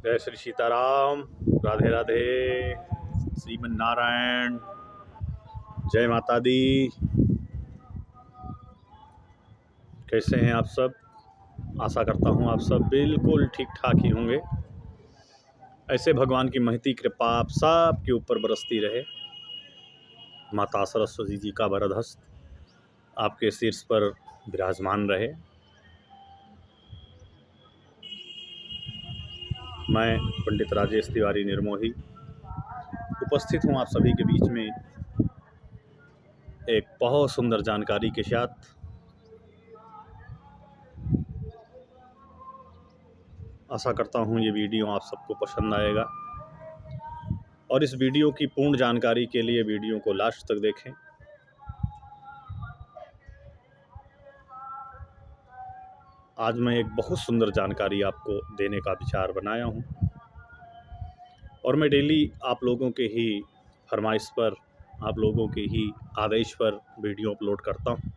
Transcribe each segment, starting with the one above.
जय श्री सीताराम। राधे राधे। श्रीमन नारायण। जय माता दी। कैसे हैं आप सब? आशा करता हूँ आप सब बिल्कुल ठीक ठाक ही होंगे। ऐसे भगवान की महती कृपा आप सब के ऊपर बरसती रहे। माता सरस्वती जी का वरद हस्त आपके शीर्ष पर विराजमान रहे। मैं पंडित राजेश तिवारी निर्मोही उपस्थित हूँ आप सभी के बीच में एक बहुत सुंदर जानकारी के साथ। आशा करता हूँ ये वीडियो आप सबको पसंद आएगा और इस वीडियो की पूर्ण जानकारी के लिए वीडियो को लास्ट तक देखें। आज मैं एक बहुत सुंदर जानकारी आपको देने का विचार बनाया हूँ और मैं डेली आप लोगों के ही फरमाइश पर, आप लोगों के ही आदेश पर वीडियो अपलोड करता हूँ,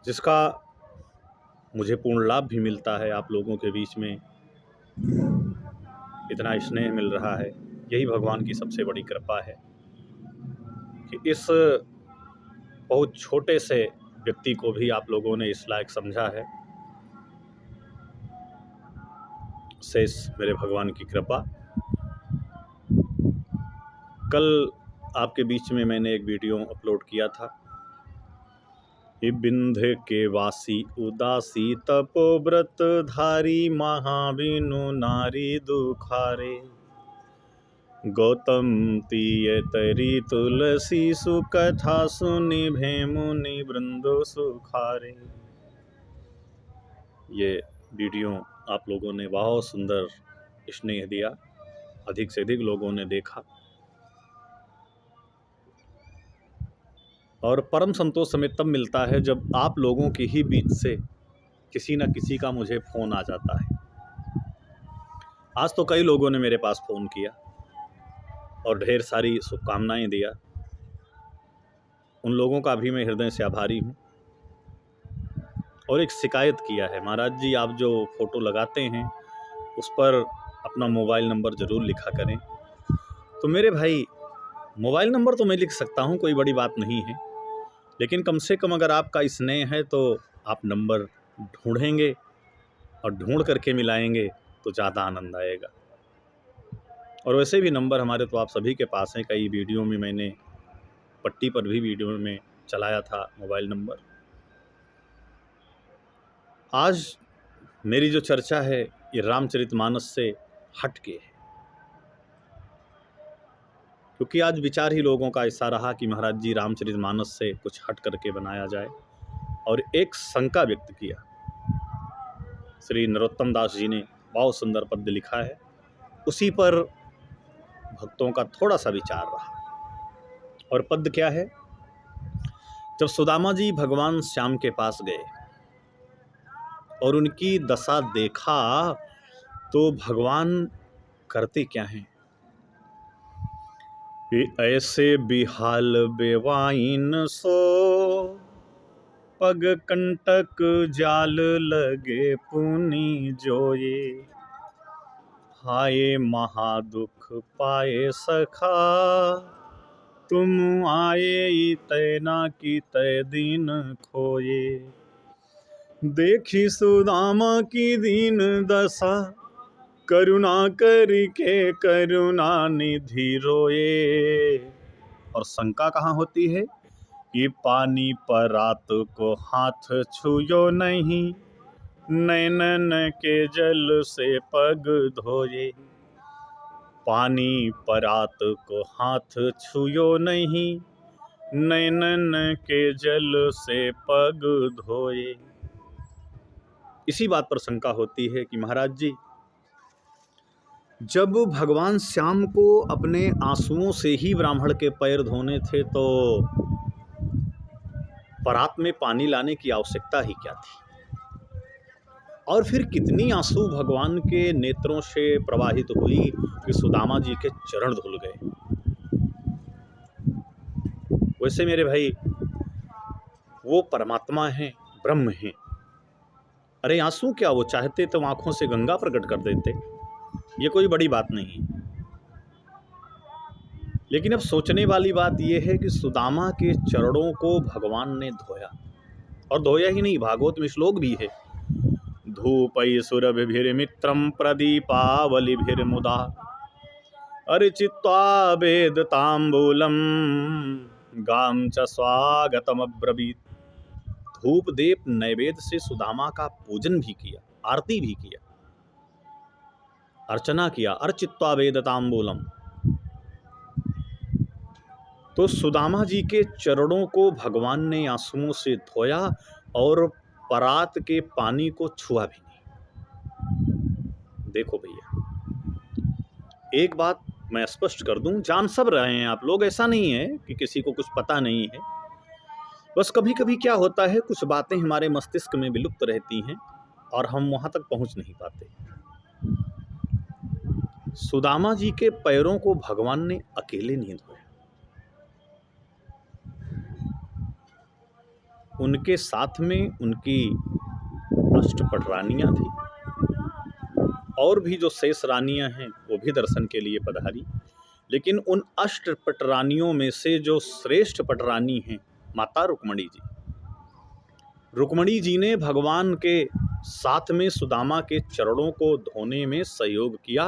जिसका मुझे पूर्ण लाभ भी मिलता है। आप लोगों के बीच में इतना स्नेह मिल रहा है, यही भगवान की सबसे बड़ी कृपा है कि इस बहुत छोटे से व्यक्ति को भी आप लोगों ने इस लायक समझा है। शेष मेरे भगवान की कृपा। कल आपके बीच में मैंने एक वीडियो अपलोड किया था। विंध्य के वासी उदासी तपोव्रत धारी महाविनु नारी दुखारे। गौतम तीय तरी तुलसी सुकथा सुनि भेमुनि वृंदो सुखारे। ये वीडियो आप लोगों ने बहुत सुंदर स्नेह दिया, अधिक से अधिक लोगों ने देखा और परम संतोष हमें तब मिलता है जब आप लोगों के ही बीच से किसी न किसी का मुझे फ़ोन आ जाता है। आज तो कई लोगों ने मेरे पास फ़ोन किया और ढेर सारी शुभकामनाएं दिया। उन लोगों का भी मैं हृदय से आभारी हूँ। और एक शिकायत किया है, महाराज जी आप जो फ़ोटो लगाते हैं उस पर अपना मोबाइल नंबर ज़रूर लिखा करें। तो मेरे भाई, मोबाइल नंबर तो मैं लिख सकता हूँ, कोई बड़ी बात नहीं है, लेकिन कम से कम अगर आपका स्नेह है तो आप नंबर ढूंढेंगे और ढूंढ करके मिलाएंगे तो ज़्यादा आनंद आएगा। और वैसे भी नंबर हमारे तो आप सभी के पास हैं। कई वीडियो में मैंने पट्टी पर भी वीडियो में चलाया था मोबाइल नंबर। आज मेरी जो चर्चा है ये रामचरितमानस से हट के है, क्योंकि आज विचार ही लोगों का ऐसा रहा कि महाराज जी रामचरितमानस से कुछ हट करके बनाया जाए। और एक शंका व्यक्त किया। श्री नरोत्तम दास जी ने बहुत सुंदर पद्य लिखा है, उसी पर भक्तों का थोड़ा सा विचार रहा। और पद्य क्या है? जब सुदामा जी भगवान श्याम के पास गए और उनकी दशा देखा तो भगवान करते क्या हैं? ऐसे बिहाल बेवाइन सो पग कंटक जाल लगे पुनि जोये। हाय महादुख पाए सखा तुम आए तैना की तय दिन खोए। देखी सुदामा की दीन दशा करुणा करके करुणा निधि रोए। और शंका कहाँ होती है कि पानी परात को हाथ छुयो नहीं, नैनन के जल से पग धोए। पानी परात को हाथ छुयो नहीं, नैनन के जल से पग धोए। इसी बात पर शंका होती है कि महाराज जी जब भगवान श्याम को अपने आंसुओं से ही ब्राह्मण के पैर धोने थे तो परात में पानी लाने की आवश्यकता ही क्या थी? और फिर कितनी आंसू भगवान के नेत्रों से प्रवाहित हुई कि सुदामा जी के चरण धुल गए। वैसे मेरे भाई, वो परमात्मा हैं, ब्रह्म हैं, अरे आंसू क्या, वो चाहते तो आंखों से गंगा प्रकट कर देते, ये कोई बड़ी बात नहीं। लेकिन अब सोचने वाली बात यह है कि सुदामा के चरणों को भगवान ने धोया, और धोया ही नहीं, भागवत में श्लोक भी है, धूपै सुरभिर्मित्रं प्रदीपावलिभिर्मुदा अर्चित्वा वेद तांबूलम गाम च स्वागतमब्रवीत। धूप दीप नैवेद्य से सुदामा का पूजन भी किया, आरती भी किया, अर्चना किया, अर्चित्वा वेद तांबूलम। तो सुदामा जी के चरणों को भगवान ने आंसुओं से धोया और परात के पानी को छुआ भी नहीं। देखो भैया, एक बात मैं स्पष्ट कर दूं, जान सब रहे हैं आप लोग, ऐसा नहीं है कि किसी को कुछ पता नहीं है, बस कभी कभी क्या होता है, कुछ बातें हमारे मस्तिष्क में विलुप्त रहती हैं और हम वहां तक पहुंच नहीं पाते। सुदामा जी के पैरों को भगवान ने अकेले नहीं धोया, उनके साथ में उनकी अष्टपट रानियां थी, और भी जो शेष रानियां हैं वो भी दर्शन के लिए पधारी। लेकिन उन अष्टपट रानियों में से जो श्रेष्ठ पटरानी हैं माता रुक्मणी जी, रुक्मणी जी ने भगवान के साथ में सुदामा के चरणों को धोने में सहयोग किया।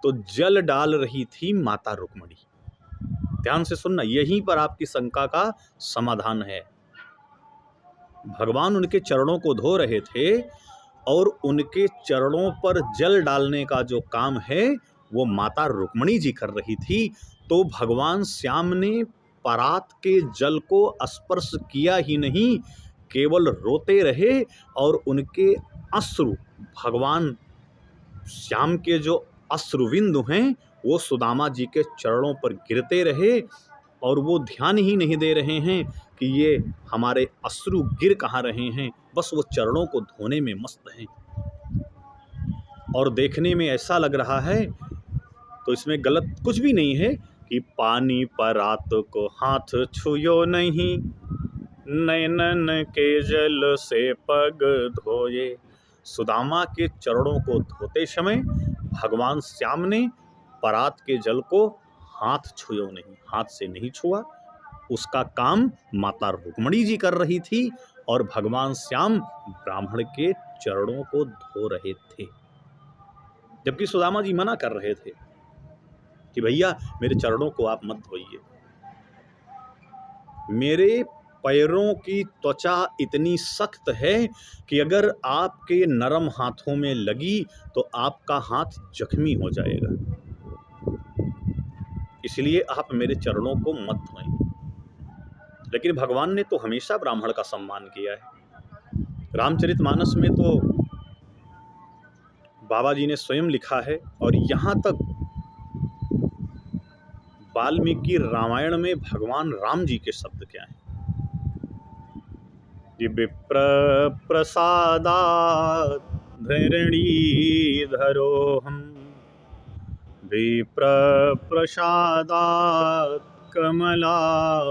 तो जल डाल रही थी माता रुक्मणी। ध्यान से सुनना, यहीं पर आपकी शंका का समाधान है। भगवान उनके चरणों को धो रहे थे और उनके चरणों पर जल डालने का जो काम है वो माता रुक्मणी जी कर रही थी। तो भगवान श्याम ने परात के जल को स्पर्श किया ही नहीं, केवल रोते रहे और उनके अश्रु, भगवान श्याम के जो अश्रुबिंदु हैं वो सुदामा जी के चरणों पर गिरते रहे, और वो ध्यान ही नहीं दे रहे हैं कि ये हमारे अश्रु गिर कहाँ रहे हैं, बस वो चरणों को धोने में मस्त हैं। और देखने में ऐसा लग रहा है, तो इसमें गलत कुछ भी नहीं है कि पानी परात को हाथ छुयो नहीं, नैनन के जल से पग धोए। सुदामा के चरणों को धोते समय भगवान श्याम ने परात के जल को हाथ छुयो नहीं, हाथ से नहीं छुआ। उसका काम माता रुक्मणी जी कर रही थी और भगवान श्याम ब्राह्मण के चरणों को धो रहे थे, जबकि सुदामा जी मना कर रहे थे कि भैया मेरे चरणों को आप मत धोइए, मेरे पैरों की त्वचा इतनी सख्त है कि अगर आपके नरम हाथों में लगी तो आपका हाथ जख्मी हो जाएगा, इसलिए आप मेरे चरणों को मत धोएं। लेकिन भगवान ने तो हमेशा ब्राह्मण का सम्मान किया है। रामचरितमानस में तो बाबा जी ने स्वयं लिखा है, और यहाँ तक वाल्मीकि रामायण में भगवान राम जी के शब्द क्या हैं, कि विप्र प्रसादात् धरणीधरोऽहम्, विप्र प्रसादात् कमलावरोऽहम्,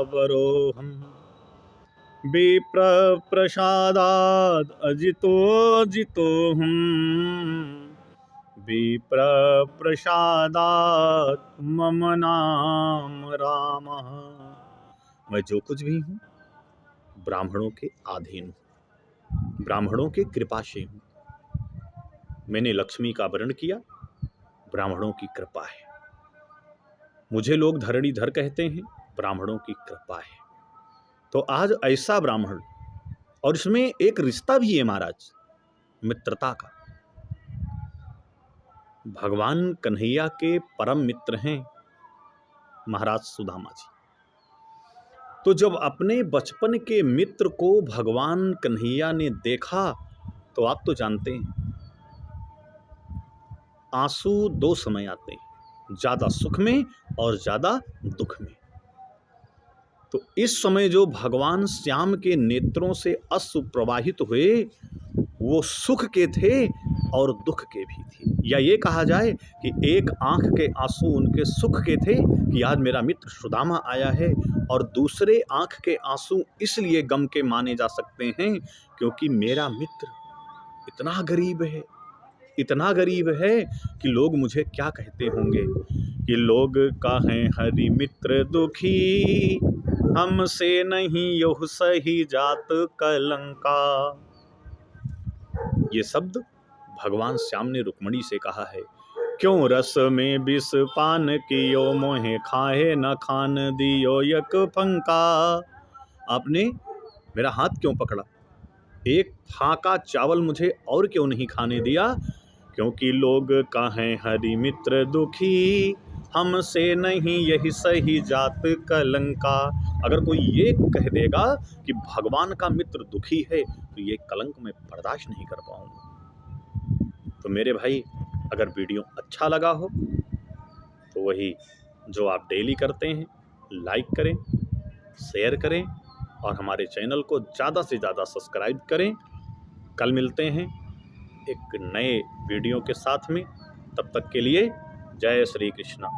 विप्र प्रसादात् अजितोऽजितोऽहम्, विप्र प्रसादात् मम नाम रामः। मैं जो कुछ भी हूँ ब्राह्मणों के अधीन हूँ, ब्राह्मणों के कृपा से हूँ। मैंने लक्ष्मी का वर्ण किया, ब्राह्मणों की कृपा है। मुझे लोग धरणीधर कहते हैं, ब्राह्मणों की कृपा है। तो आज ऐसा ब्राह्मण, और इसमें एक रिश्ता भी है महाराज, मित्रता का। भगवान कन्हैया के परम मित्र हैं महाराज सुदामा जी। तो जब अपने बचपन के मित्र को भगवान कन्हैया ने देखा तो आप तो जानते हैं आंसू दो समय आते हैं, ज़्यादा सुख में और ज़्यादा दुख में। तो इस समय जो भगवान श्याम के नेत्रों से अश्रु प्रवाहित हुए वो सुख के थे और दुख के भी थे, या ये कहा जाए कि एक आंख के आंसू उनके सुख के थे कि आज मेरा मित्र सुदामा आया है, और दूसरे आंख के आंसू इसलिए गम के माने जा सकते हैं क्योंकि मेरा मित्र इतना गरीब है, इतना गरीब है कि लोग मुझे क्या कहते होंगे कि लोग काहें हरि मित्र दुखी, हमसे नहीं यह सही जात कलंका। ये शब्द भगवान श्याम ने रुक्मणी से कहा है। क्यों रस में विष पान कियो, मोहे खाए न खान दियो यक फंका। आपने मेरा हाथ क्यों पकड़ा, एक फाका चावल मुझे और क्यों नहीं खाने दिया, क्योंकि लोग काहें हरि मित्र दुखी, हमसे नहीं यही सही जात कलंका। अगर कोई ये कह देगा कि भगवान का मित्र दुखी है तो ये कलंक मैं बर्दाश्त नहीं कर पाऊंगा। तो मेरे भाई, अगर वीडियो अच्छा लगा हो तो वही जो आप डेली करते हैं, लाइक करें, शेयर करें और हमारे चैनल को ज़्यादा से ज़्यादा सब्सक्राइब करें। कल मिलते हैं एक नए वीडियो के साथ में, तब तक के लिए जय श्री कृष्णा।